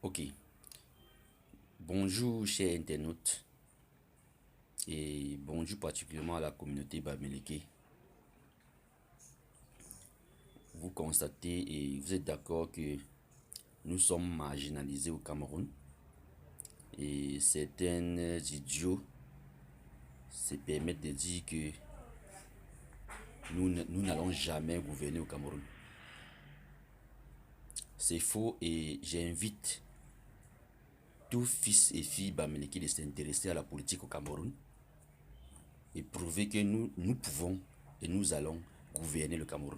Ok, bonjour chers internautes et bonjour particulièrement à la communauté Bamileke. Vous constatez et vous êtes d'accord que nous sommes marginalisés au Cameroun et certains idiots se permettent de dire que nous n'allons jamais gouverner au Cameroun. C'est faux et j'invite tous fils et filles Bamileke de s'intéresser à la politique au Cameroun et prouver que nous pouvons et nous allons gouverner le Cameroun.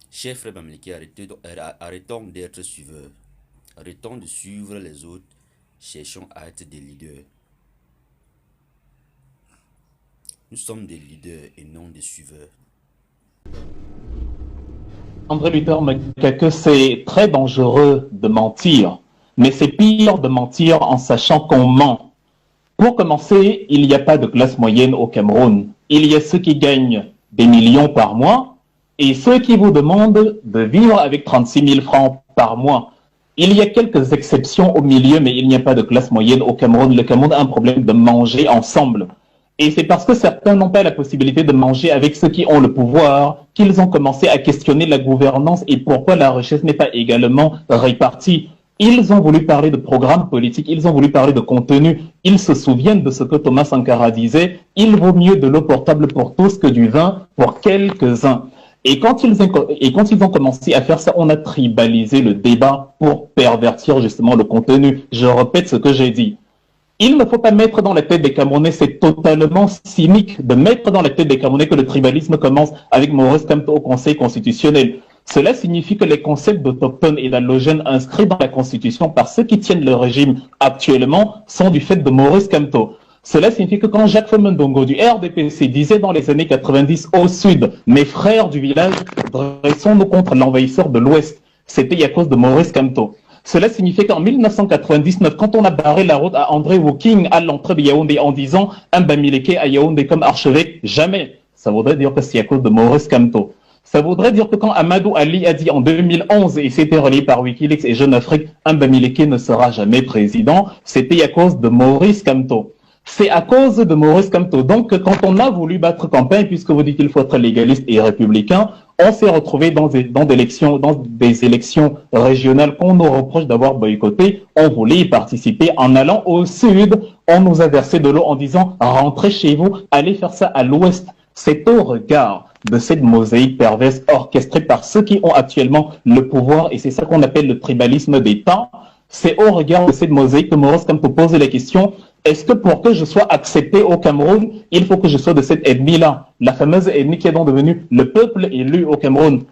Chers frères Bamileke, arrêtons d'être suiveurs. Arrêtons de suivre les autres. Cherchons à être des leaders. Nous sommes des leaders et non des suiveurs. André Luther me dit que c'est très dangereux de mentir, mais c'est pire de mentir en sachant qu'on ment. Pour commencer, il n'y a pas de classe moyenne au Cameroun. Il y a ceux qui gagnent des millions par mois et ceux qui vous demandent de vivre avec 36 000 francs par mois. Il y a quelques exceptions au milieu, mais il n'y a pas de classe moyenne au Cameroun. Le Cameroun a un problème de manger ensemble. Et c'est parce que certains n'ont pas la possibilité de manger avec ceux qui ont le pouvoir qu'ils ont commencé à questionner la gouvernance et pourquoi la richesse n'est pas également répartie. Ils ont voulu parler de programmes politiques, ils ont voulu parler de contenu. Ils se souviennent de ce que Thomas Sankara disait, il vaut mieux de l'eau portable pour tous que du vin pour quelques-uns. Et quand ils ont commencé à faire ça, on a tribalisé le débat pour pervertir justement le contenu. Je répète ce que j'ai dit. Il ne faut pas mettre dans la tête des Camerounais, c'est totalement cynique de mettre dans la tête des Camerounais que le tribalisme commence avec Maurice Kamto au Conseil constitutionnel. Cela signifie que les concepts d'autochtones et d'allogènes inscrits dans la Constitution par ceux qui tiennent le régime actuellement sont du fait de Maurice Kamto. Cela signifie que quand Jacques Femendongo du RDPC disait dans les années 90 au sud, mes frères du village, dressons-nous contre l'envahisseur de l'ouest, c'était à cause de Maurice Kamto. Cela signifiait qu'en 1999, quand on a barré la route à André Woking à l'entrée de Yaoundé en disant un Bamileke à Yaoundé comme archevêque, jamais. Ça voudrait dire que c'est à cause de Maurice Kamto. Ça voudrait dire que quand Amadou Ali a dit en 2011, et c'était relayé par Wikileaks et Jeune Afrique, un Bamileke ne sera jamais président, c'était à cause de Maurice Kamto. C'est à cause de Maurice Kamto. Donc, quand on a voulu battre campagne, puisque vous dites qu'il faut être légaliste et républicain, on s'est retrouvé dans des élections régionales qu'on nous reproche d'avoir boycottées. On voulait y participer en allant au sud. On nous a versé de l'eau en disant rentrez chez vous, allez faire ça à l'ouest. C'est au regard de cette mosaïque perverse orchestrée par ceux qui ont actuellement le pouvoir, et c'est ça qu'on appelle le tribalisme d'État. C'est au regard de cette mosaïque que Maurice Kamto pose la question, est-ce que pour que je sois accepté au Cameroun, il faut que je sois de cette ethnie-là, la fameuse ethnie qui est donc devenue le peuple élu au Cameroun?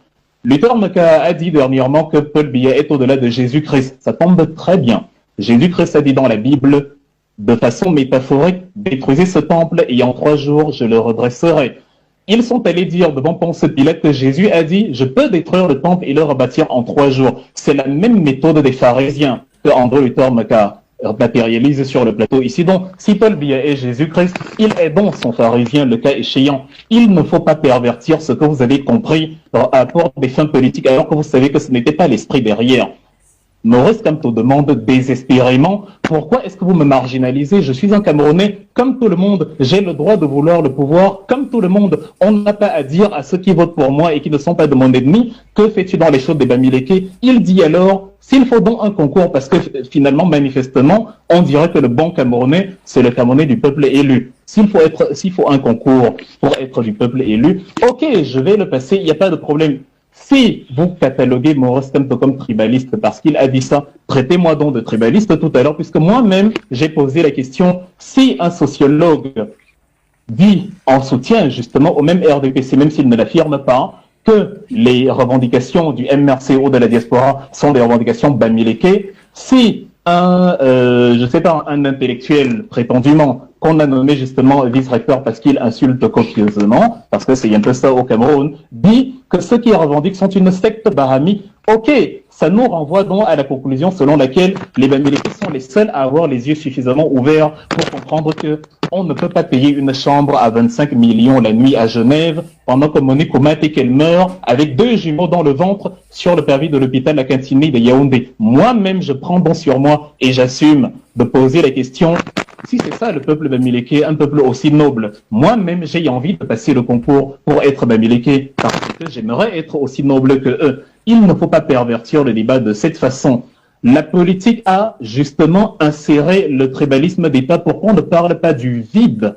Luther Meka a dit dernièrement que Paul Biya est au-delà de Jésus-Christ. Ça tombe très bien. Jésus-Christ a dit dans la Bible, de façon métaphorique, détruisez ce temple et en 3 jours, je le redresserai. Ils sont allés dire devant Ponce Pilate que Jésus a dit, je peux détruire le temple et le rebâtir en 3 jours. C'est la même méthode des pharisiens que André Luther Meka matérialise sur le plateau ici. Donc, si Paul Biya est Jésus-Christ, il est donc son pharisien, le cas échéant. Il ne faut pas pervertir ce que vous avez compris pour des fins politiques, alors que vous savez que ce n'était pas l'esprit derrière. Maurice Kamto demande désespérément pourquoi est-ce que vous me marginalisez? Je suis un Camerounais comme tout le monde, j'ai le droit de vouloir le pouvoir comme tout le monde. On n'a pas à dire à ceux qui votent pour moi et qui ne sont pas de mon ennemi, que fais-tu dans les choses des Bamileke? Il dit alors, s'il faut donc un concours, parce que finalement, manifestement, on dirait que le bon Camerounais, c'est le Camerounais du peuple élu. S'il faut un concours pour être du peuple élu, ok, je vais le passer, il n'y a pas de problème. Si vous cataloguez Maurice Kamto comme tribaliste parce qu'il a dit ça, traitez-moi donc de tribaliste tout à l'heure, puisque moi-même, j'ai posé la question, si un sociologue dit en soutien justement au même RDPC, même s'il ne l'affirme pas, que les revendications du MRCO de la diaspora sont des revendications Bamileke, si je sais pas, un intellectuel prétendument qu'on a nommé justement vice-recteur parce qu'il insulte copieusement, parce que c'est un peu ça au Cameroun, dit que ceux qui revendiquent sont une secte barami. Ok, ça nous renvoie donc à la conclusion selon laquelle les Bamileke sont les seuls à avoir les yeux suffisamment ouverts pour comprendre que on ne peut pas payer une chambre à 25 millions la nuit à Genève pendant que Monique Oumat et qu'elle meurt avec 2 jumeaux dans le ventre sur le parvis de l'hôpital La Cantini de Yaoundé. Moi-même, je prends bon sur moi et j'assume de poser la question, si c'est ça le peuple bamileke, un peuple aussi noble, moi-même j'ai envie de passer le concours pour être bamileke parce que j'aimerais être aussi noble que eux. Il ne faut pas pervertir le débat de cette façon. La politique a justement inséré le tribalisme d'État. Pourquoi on ne parle pas du vide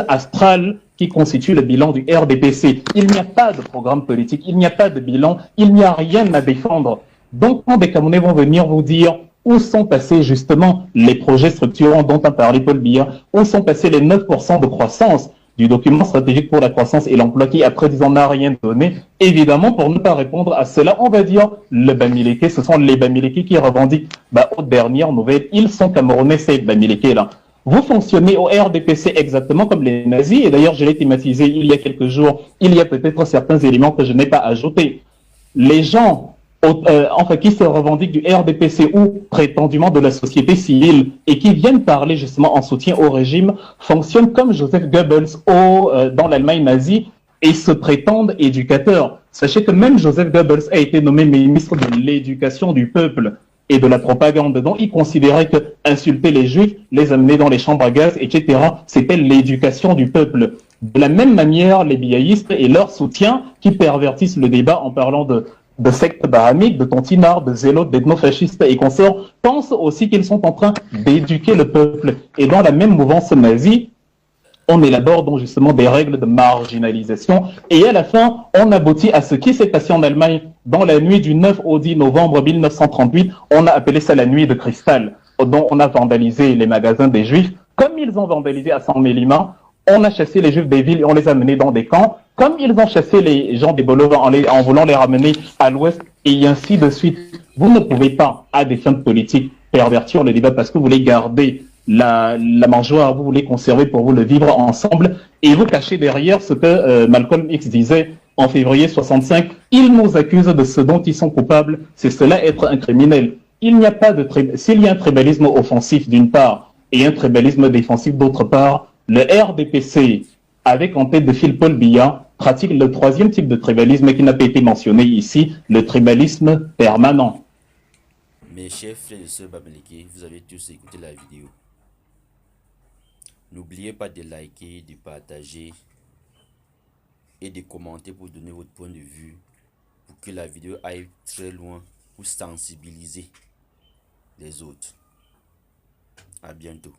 astral qui constitue le bilan du RDPC? Il n'y a pas de programme politique, il n'y a pas de bilan, il n'y a rien à défendre. Donc, quand des Camerounais vont venir vous dire où sont passés justement les projets structurants dont a parlé Paul Biya, où sont passés les 9% de croissance du document stratégique pour la croissance et l'emploi qui, après 10 ans, n'a rien donné. Évidemment, pour ne pas répondre à cela, on va dire le Bamileke, ce sont les Bamileke qui revendiquent. Aux dernières nouvelles, ils sont Camerounais, ces Bamileke-là. Vous fonctionnez au RDPC exactement comme les nazis, et d'ailleurs, je l'ai thématisé il y a quelques jours. Il y a peut-être certains éléments que je n'ai pas ajoutés. Les gens qui se revendiquent du RDPC ou prétendument de la société civile et qui viennent parler justement en soutien au régime fonctionnent comme Joseph Goebbels dans l'Allemagne nazie et se prétendent éducateurs. Sachez que même Joseph Goebbels a été nommé ministre de l'éducation du peuple et de la propagande. Donc, il considérait que insulter les juifs, les amener dans les chambres à gaz, etc., c'était l'éducation du peuple. De la même manière, les biaïstes et leurs soutiens qui pervertissent le débat en parlant de sectes bahamiques, de tontinards, de zélotes, d'ethnofascistes et consorts, pensent aussi qu'ils sont en train d'éduquer le peuple. Et dans la même mouvance nazie, on élabore donc justement des règles de marginalisation. Et à la fin, on aboutit à ce qui s'est passé en Allemagne dans la nuit du 9 au 10 novembre 1938. On a appelé ça la nuit de cristal, dont on a vandalisé les magasins des Juifs. Comme ils ont vandalisé à San Mélima, on a chassé les Juifs des villes et on les a menés dans des camps. Comme ils ont chassé les gens des Bolova en voulant les ramener à l'ouest, et ainsi de suite. Vous ne pouvez pas, à des fins politiques, pervertir le débat parce que vous voulez garder la mangeoire, vous voulez conserver pour vous le vivre ensemble, et vous cachez derrière ce que Malcolm X disait en février 65, ils nous accusent de ce dont ils sont coupables, c'est cela être un criminel. Il n'y a pas de s'il y a un tribalisme offensif d'une part et un tribalisme défensif d'autre part, le RDPC, avec en tête de fil Paul Biya, pratique le troisième type de tribalisme qui n'a pas été mentionné ici, le tribalisme permanent. Mes chers frères et sœurs Bamileke, vous avez tous écouté la vidéo. N'oubliez pas de liker, de partager et de commenter pour donner votre point de vue pour que la vidéo aille très loin pour sensibiliser les autres. À bientôt.